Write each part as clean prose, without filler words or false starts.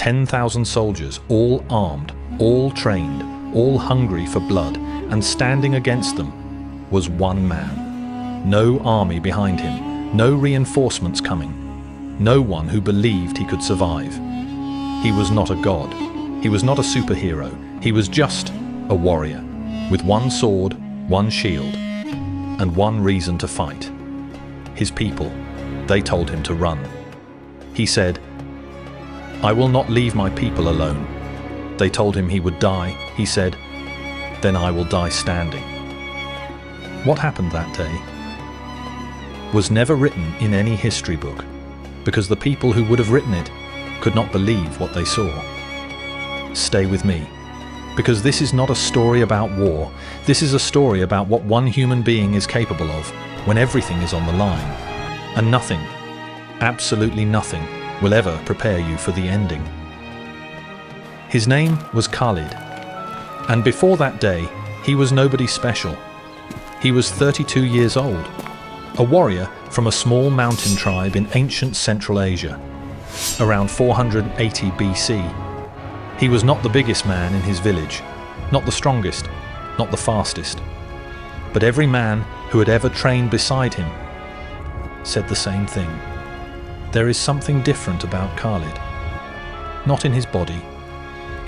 10,000 soldiers, all armed, all trained, all hungry for blood, and standing against them was one man. No army behind him, no reinforcements coming, no one who believed he could survive. He was not a god, he was not a superhero, he was just a warrior, with one sword, one shield, and one reason to fight. His people, they told him to run. He said, "I will not leave my people alone." They told him he would die. He said, "Then I will die standing." What happened that day was never written in any history book, because the people who would have written it could not believe what they saw. Stay with me, because this is not a story about war. This is a story about what one human being is capable of when everything is on the line, and nothing, absolutely nothing, will ever prepare you for the ending. His name was Khalid, and before that day, he was nobody special. He was 32 years old, a warrior from a small mountain tribe in ancient Central Asia, around 480 BC. He was not the biggest man in his village, not the strongest, not the fastest, but every man who had ever trained beside him said the same thing. There is something different about Khalid, not in his body,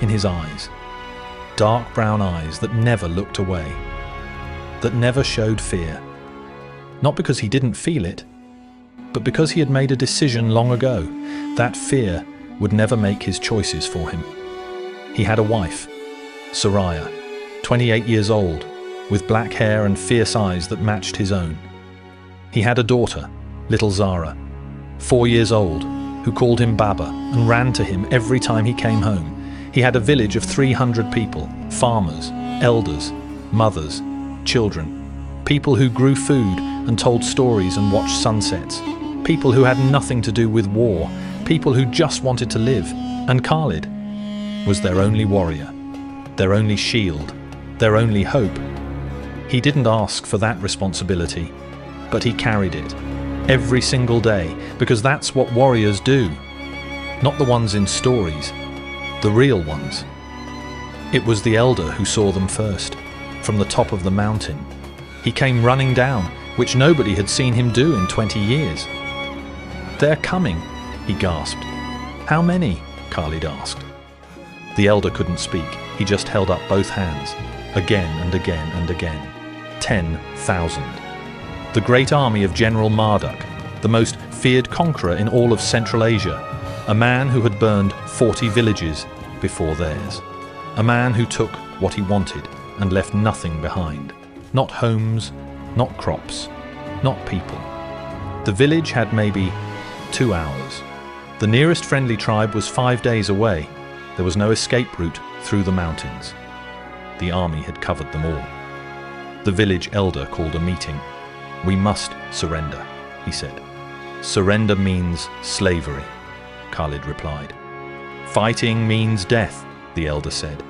in his eyes, dark brown eyes that never looked away, that never showed fear, not because he didn't feel it, but because he had made a decision long ago that fear would never make his choices for him. He had a wife, Soraya, 28 years old, with black hair and fierce eyes that matched his own. He had a daughter, little Zara, 4 years old, who called him Baba and ran to him every time he came home. He had a village of 300 people, farmers, elders, mothers, children, people who grew food and told stories and watched sunsets, people who had nothing to do with war, people who just wanted to live, and Khalid was their only warrior, their only shield, their only hope. He didn't ask for that responsibility, but he carried it every single day, because that's what warriors do, not the ones in stories, the real ones. It was the elder who saw them first, from the top of the mountain. He came running down, which nobody had seen him do in 20 years. "They're coming," he gasped. "How many?" Khalid asked. The elder couldn't speak. He just held up both hands, again and again and again. 10,000. The great army of General Marduk, the most feared conqueror in all of Central Asia, a man who had burned 40 villages before theirs. A man who took what he wanted and left nothing behind. Not homes, not crops, not people. The village had maybe 2 hours. The nearest friendly tribe was 5 days away. There was no escape route through the mountains. The army had covered them all. The village elder called a meeting. "We must surrender," he said. "Surrender means slavery," Khalid replied. "Fighting means death," the elder said.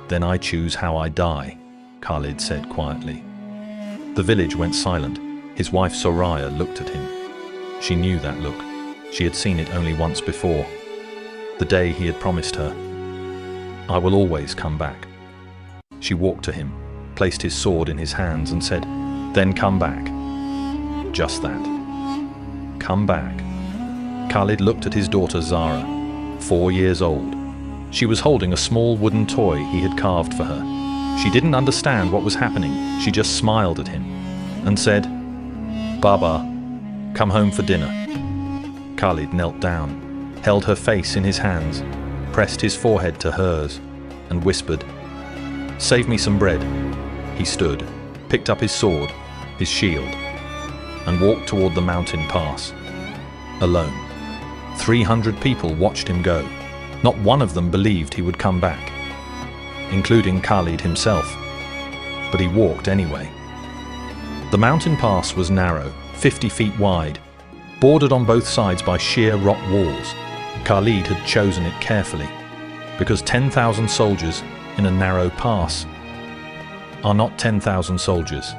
"Then I choose how I die," Khalid said quietly. The village went silent. His wife Soraya looked at him. She knew that look. She had seen it only once before. The day he had promised her, "I will always come back." She walked to him, placed his sword in his hands and said, "Then come back." Just that. Come back. Khalid looked at his daughter Zara, 4 years old. She was holding a small wooden toy he had carved for her. She didn't understand what was happening. She just smiled at him and said, "Baba, come home for dinner." Khalid knelt down, held her face in his hands, pressed his forehead to hers, and whispered, "Save me some bread." He stood, picked up his sword, his shield, and walked toward the mountain pass, alone. 300 people watched him go. Not one of them believed he would come back, including Khalid himself, but he walked anyway. The mountain pass was narrow, 50 feet wide, bordered on both sides by sheer rock walls. Khalid had chosen it carefully, because 10,000 soldiers in a narrow pass are not 10,000 soldiers.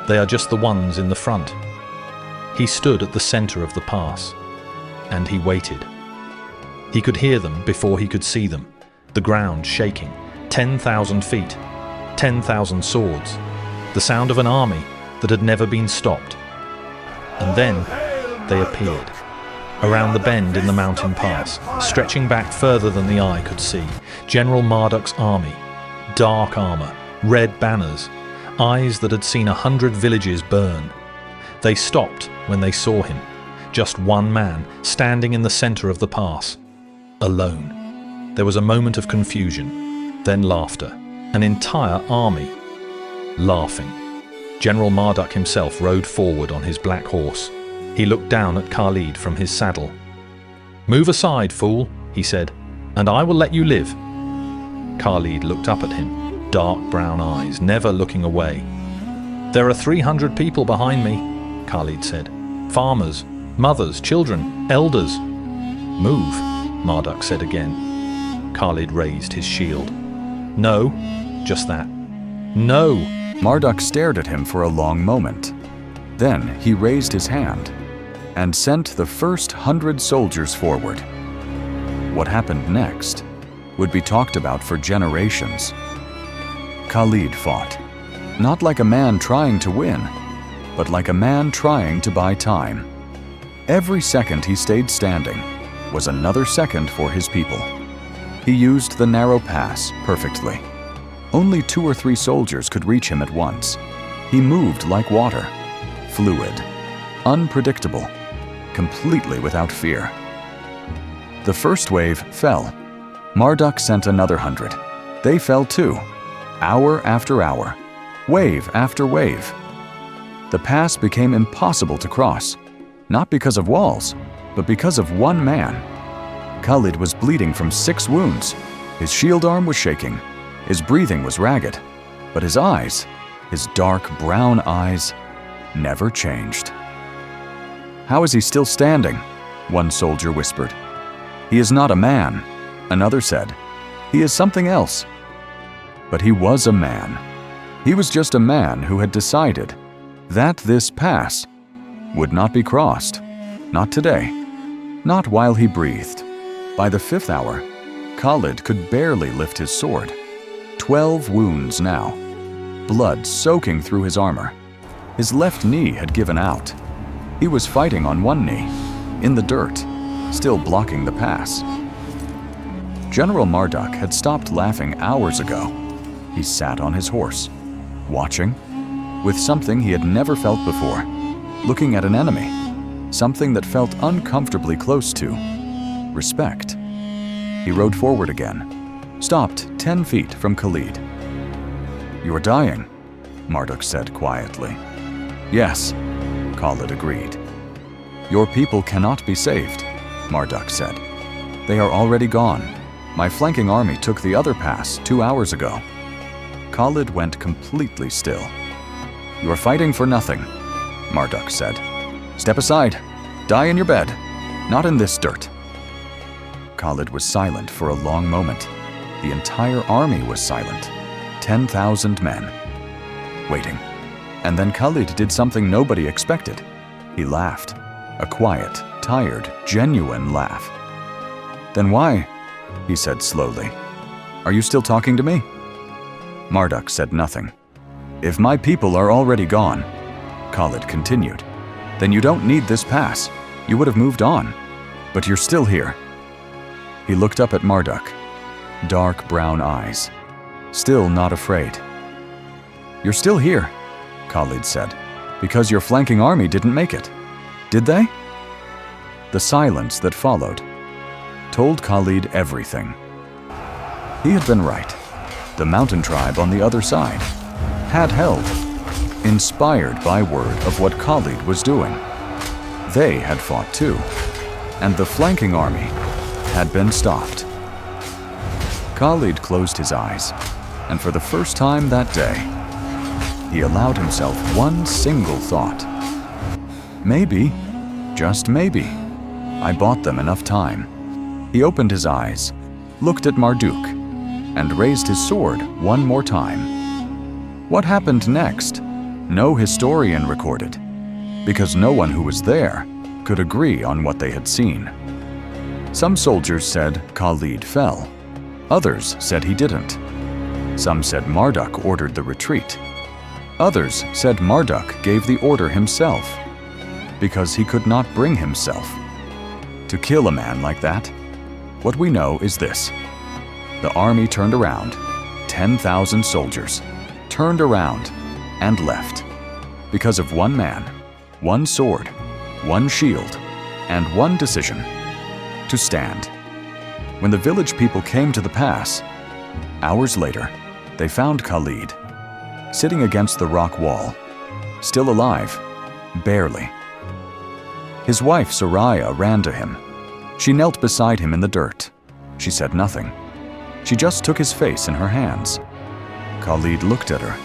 They are just the ones in the front. He stood at the center of the pass, and he waited. He could hear them before he could see them, the ground shaking, 10,000 feet, 10,000 swords, the sound of an army that had never been stopped. And then they appeared, around the bend in the mountain pass, stretching back further than the eye could see. General Marduk's army, dark armor, red banners, eyes that had seen 100 villages burn. They stopped when they saw him, just one man standing in the center of the pass, alone. There was a moment of confusion, then laughter, an entire army laughing. General Marduk himself rode forward on his black horse. He looked down at Khalid from his saddle. "Move aside, fool," he said, "and I will let you live." Khalid looked up at him, dark brown eyes, never looking away. "There are 300 people behind me," Khalid said. "Farmers, mothers, children, elders." "Move," Marduk said again. Khalid raised his shield. "No," just that. "No." Marduk stared at him for a long moment. Then he raised his hand and sent the first 100 soldiers forward. What happened next would be talked about for generations. Khalid fought, not like a man trying to win, but like a man trying to buy time. Every second he stayed standing was another second for his people. He used the narrow pass perfectly. Only 2 or 3 soldiers could reach him at once. He moved like water, fluid, unpredictable, completely without fear. The first wave fell. Marduk sent another 100. They fell too, hour after hour, wave after wave. The pass became impossible to cross, not because of walls, but because of one man. Khalid was bleeding from 6 wounds. His shield arm was shaking. His breathing was ragged, but his eyes, his dark brown eyes, never changed. "How is he still standing?" one soldier whispered. "He is not a man," another said. "He is something else." But he was a man. He was just a man who had decided that this pass would not be crossed. Not today. Not while he breathed. By the 5th hour, Khalid could barely lift his sword. 12 wounds now, blood soaking through his armor. His left knee had given out. He was fighting on one knee, in the dirt, still blocking the pass. General Marduk had stopped laughing hours ago. He sat on his horse, watching, with something he had never felt before, looking at an enemy, something that felt uncomfortably close to respect. He rode forward again, stopped 10 feet from Khalid. "You are dying," Marduk said quietly. "Yes," Khalid agreed. "Your people cannot be saved," Marduk said. "They are already gone. My flanking army took the other pass 2 hours ago." Khalid went completely still. "You are fighting for nothing," Marduk said. "Step aside. Die in your bed. Not in this dirt." Khalid was silent for a long moment. The entire army was silent. 10,000 men. Waiting. And then Khalid did something nobody expected. He laughed. A quiet, tired, genuine laugh. "Then why?" he said slowly. "Are you still talking to me?" Marduk said nothing. "If my people are already gone," Khalid continued, "then you don't need this pass. You would have moved on. But you're still here." He looked up at Marduk. Dark brown eyes. Still not afraid. "You're still here," Khalid said, "because your flanking army didn't make it. Did they?" The silence that followed told Khalid everything. He had been right. The mountain tribe on the other side had held, inspired by word of what Khalid was doing. They had fought too, and the flanking army had been stopped. Khalid closed his eyes, and for the first time that day, he allowed himself one single thought. Maybe, just maybe, I bought them enough time. He opened his eyes, looked at Marduk, and raised his sword one more time. What happened next? No historian recorded, because no one who was there could agree on what they had seen. Some soldiers said Khalid fell. Others said he didn't. Some said Marduk ordered the retreat. Others said Marduk gave the order himself, because he could not bring himself to kill a man like that. What we know is this: the army turned around, 10,000 soldiers turned around and left, because of one man, one sword, one shield, and one decision: to stand. When the village people came to the pass, hours later, they found Khalid sitting against the rock wall, still alive, barely. His wife Soraya ran to him. She knelt beside him in the dirt. She said nothing. She just took his face in her hands. Khalid looked at her.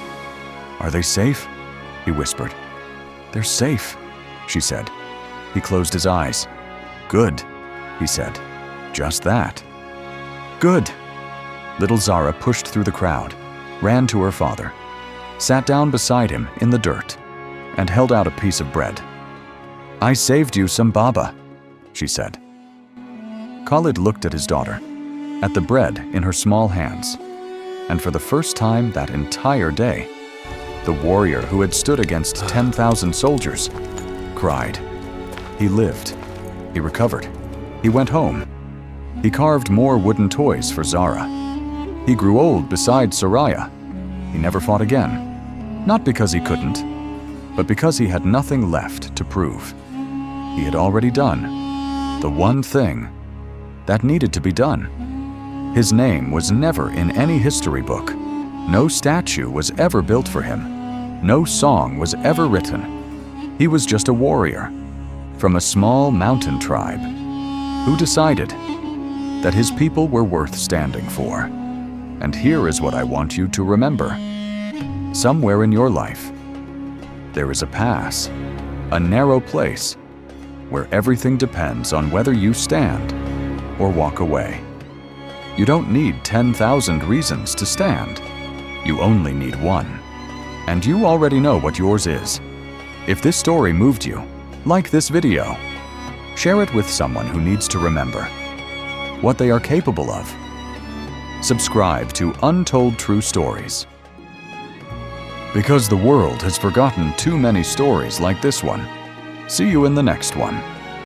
"Are they safe?" he whispered. "They're safe," she said. He closed his eyes. "Good," he said. "Just that." "Good." Little Zara pushed through the crowd, ran to her father, sat down beside him in the dirt, and held out a piece of bread. "I saved you some baba," she said. Khalid looked at his daughter, at the bread in her small hands, and for the first time that entire day, the warrior who had stood against 10,000 soldiers cried. He lived. He recovered. He went home. He carved more wooden toys for Zara. He grew old beside Soraya. He never fought again. Not because he couldn't, but because he had nothing left to prove. He had already done the one thing that needed to be done. His name was never in any history book. No statue was ever built for him. No song was ever written. He was just a warrior from a small mountain tribe who decided that his people were worth standing for. And here is what I want you to remember. Somewhere in your life, there is a pass, a narrow place, where everything depends on whether you stand or walk away. You don't need 10,000 reasons to stand. You only need one. And you already know what yours is. If this story moved you, like this video. Share it with someone who needs to remember what they are capable of. Subscribe to Untold True Stories. Because the world has forgotten too many stories like this one. See you in the next one.